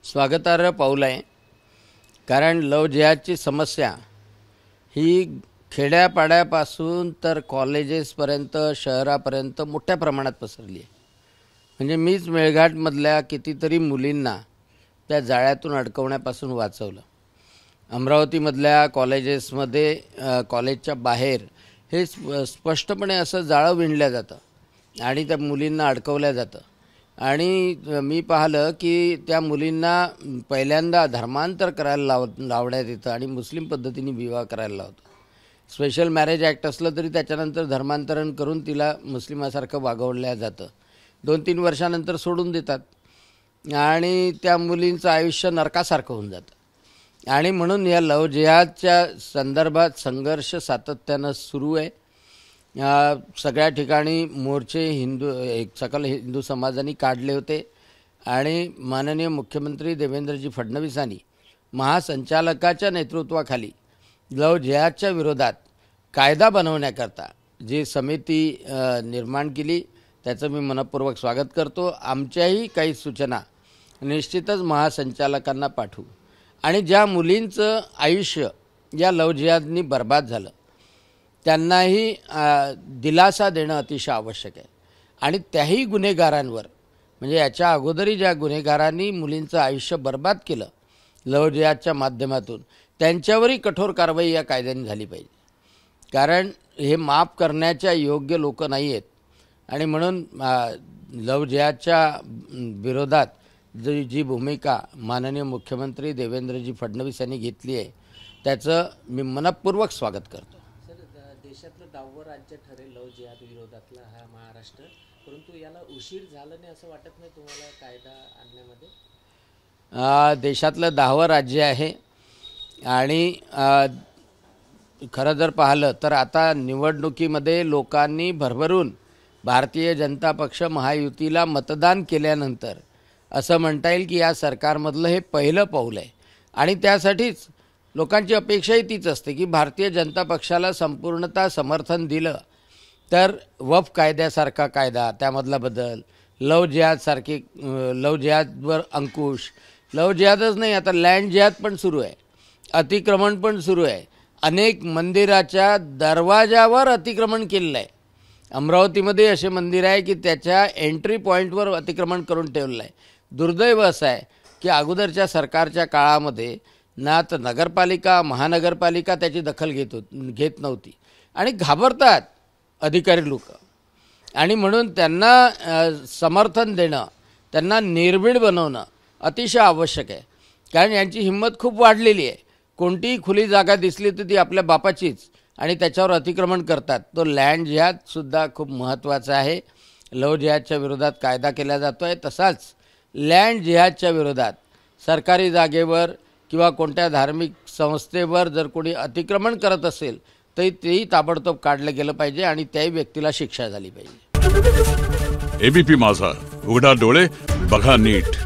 स्वागतार्ह पाऊल आहे। कारण लव जिहादची समस्या ही खेड्यापाड्यापासून तर कॉलेजेसपर्यंत शहरापर्यंत मोठ्या प्रमाणात पसरली आहे। म्हणजे मीच मेळघाटमधल्या कितीतरी मुलींना त्या जाळ्यातून अडकवण्यापासून वाचवलं। अमरावतीमधल्या कॉलेजेसमध्ये कॉलेजच्या बाहेर हे स्पष्टपणे असं जाळं विणलं जातं आणि त्या मुलींना अडकवलं जातं। आणि मी पाहिलं की त्या मुलींना पहिल्यांदा धर्मांतर करायला लावण्यात येतं आणि मुस्लिम पद्धतीने विवाह करायला लावतं। स्पेशल मॅरेज ॲक्ट असलं तरी त्याच्यानंतर धर्मांतरण करून तिला मुस्लिमासारखं वागवलं जातं। 2-3 वर्षानंतर सोडून देतात आणि त्या मुलींचं आयुष्य नरकासारखं होऊन जातं। आणि म्हणून या लव जिहादच्या संदर्भात संघर्ष सातत्यानं सुरू आहे। सगळ्या ठिकाणी मोर्चे सकल हिंदू समाजाने काढले होते आणि माननीय मुख्यमंत्री देवेंद्रजी फडणवीसांनी महासंचालकाच्या नेतृत्वाखाली लव जिहादच्या विरोधात कायदा बनवण्याकरता जी समिती निर्माण केली त्याचं मी मनपूर्वक स्वागत करतो। आमच्याही काही सूचना निश्चितच महासंचालकांना पाठवू आणि ज्या मुलींचं आयुष्य या लव जिहादनी बर्बाद झालं त्यांनाही दिलासा देणं अतिशय आवश्यक आहे। आणि त्याही गुन्हेगारांवर म्हणजे याच्या अगोदरही ज्या गुन्हेगारांनी मुलींचं आयुष्य बर्बाद केलं लव जिहादच्या माध्यमातून त्यांच्यावरही कठोर कारवाई या कायद्याने झाली पाहिजे। कारण हे माफ करण्याच्या योग्य लोक नाही आहेत आणि म्हणून लव जिहादच्या विरोधात जी भूमिका माननीय मुख्यमंत्री देवेंद्रजी फडणवीस यांनी घेतली आहे त्याचं मी मनपूर्वक स्वागत करतो। देशातलं 10वं राज्य ठरेल लव जिहाद विरोधातला हा महाराष्ट्र, परंतु याला उशीर झाला नाही असं वाटत नाही तुम्हाला कायदा आणण्यामध्ये? देशातलं 10वं राज्य आहे आणि खरं जर पाहिलं तर आता निवडणुकीमध्ये लोकांनी भरभरून भारतीय जनता पक्ष महायुतीला मतदान केल्यानंतर असं म्हणता येईल की या सरकारमधलं हे पहिलं पाऊल आहे। आणि त्यासाठीच लोकांची अपेक्षाही तीच असते की भारतीय जनता पक्षाला संपूर्णतः समर्थन दिलं तर वफ कायद्यासारखा कायदा त्यामधला बदल, लव जिहादसारखे लव जिहादवर अंकुश, लव जिहादच नाही आता लँड जिहाद पण सुरू आहे, अतिक्रमण पण सुरू आहे। अनेक मंदिराच्या दरवाजावर अतिक्रमण केलेलं आहे। अमरावतीमध्ये असे मंदिर आहे की त्याच्या एंट्री पॉईंटवर अतिक्रमण करून ठेवलेलं आहे। दुर्दैव असं आहे की अगोदरच्या सरकारच्या काळामध्ये ना तर नगरपालिका महानगरपालिका त्याची दखल घेत नव्हती आणि घाबरतात अधिकारी लोक। आणि म्हणून त्यांना समर्थन देणं, त्यांना निर्भीड बनवणं अतिशय आवश्यक आहे। कारण यांची हिंमत खूप वाढलेली आहे। कोणतीही खुली जागा दिसली तर ती आपल्या बापाचीच आणि त्याच्यावर अतिक्रमण करतात। तो लँड जिहादसुद्धा खूप महत्त्वाचा आहे। लव जिहादच्या विरोधात कायदा केला जातो आहे, तसाच लँड जिहादच्या विरोधात सरकारी जागेवर किंवा कोणत्या धार्मिक संस्थेवर जर कोणी अतिक्रमण करत असेल तर तेही ताबडतोब काढलं गेलं पाहिजे आणि त्याही व्यक्तीला शिक्षा झाली पाहिजे। एबीपी माझा, उघडा डोळे बघा नीट।